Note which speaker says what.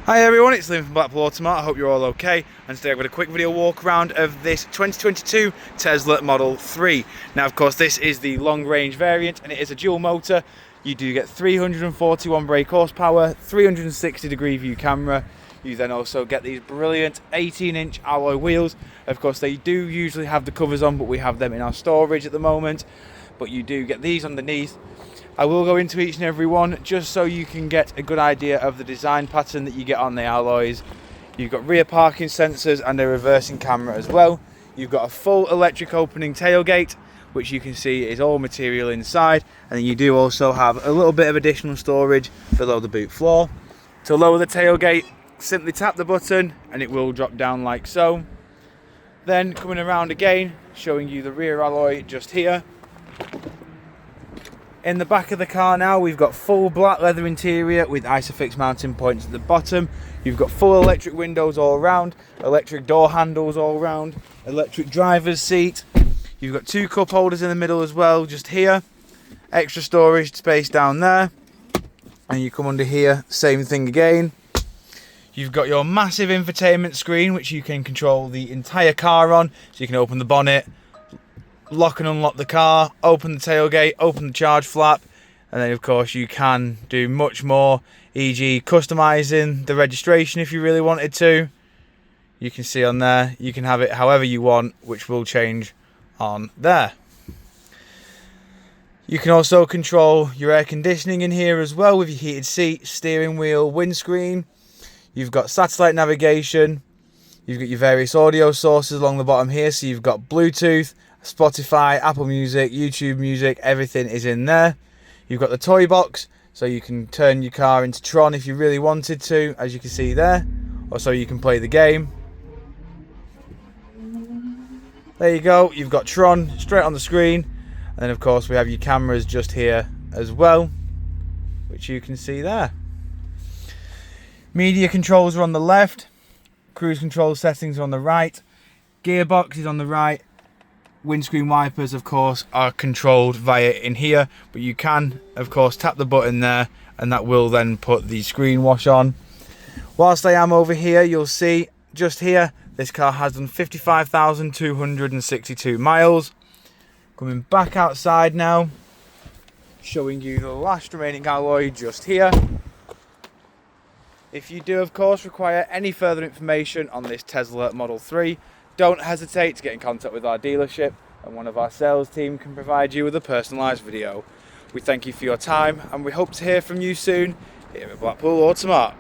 Speaker 1: Hi everyone, it's Liam from Blackpool Automart. I hope you're all okay, and today I've got a quick video walk around of this 2022 Tesla Model 3. Now of course this is the long range variant and it is a dual motor. You do get 341 brake horsepower, 360 degree view camera. You then also get these brilliant 18-inch alloy wheels. Of course they do usually have the covers on, but we have them in our storage at the moment. But you do get these underneath. I will go into each and every one just so you can get a good idea of the design pattern that you get on the alloys. You've got rear parking sensors and a reversing camera as well. You've got a full electric opening tailgate, which you can see is all material inside, and then you do also have a little bit of additional storage below the boot floor. To lower the tailgate, simply tap the button and it will drop down like so. Then coming around again, showing you the rear alloy just here. In the back of the car now, we've got full black leather interior with Isofix mounting points at the bottom. You've got full electric windows all around, electric door handles all around, electric driver's seat. You've got two cup holders in the middle as well, just here. Extra storage space down there. And you come under here, same thing again. You've got your massive infotainment screen, which you can control the entire car on. So you can open the bonnet, lock and unlock the car, open the tailgate, open the charge flap, and then of course you can do much more, e.g. customizing the registration if you really wanted to. You can see on there, you can have it however you want, which will change on there. You can also control your air conditioning in here as well with your heated seat, steering wheel, windscreen. You've got satellite navigation. You've got your various audio sources along the bottom here, so you've got Bluetooth, Spotify, Apple Music, YouTube Music, everything is in there. You've got the toy box, so you can turn your car into Tron if you really wanted to, as you can see there, or so you can play the game. There you go, you've got Tron straight on the screen, and then of course we have your cameras just here as well, which you can see there. Media controls are on the left, cruise control settings are on the right, gearbox is on the right. Windscreen wipers of course are controlled via in here, but you can of course tap the button there and that will then put the screen wash on. Whilst I am over here, you'll see just here this car has done 55,262 miles. Coming back outside now, showing you the last remaining alloy just here. If you do of course require any further information on this Tesla Model 3, don't hesitate to get in contact with our dealership and one of our sales team can provide you with a personalised video. We thank you for your time and we hope to hear from you soon here at Blackpool Automart.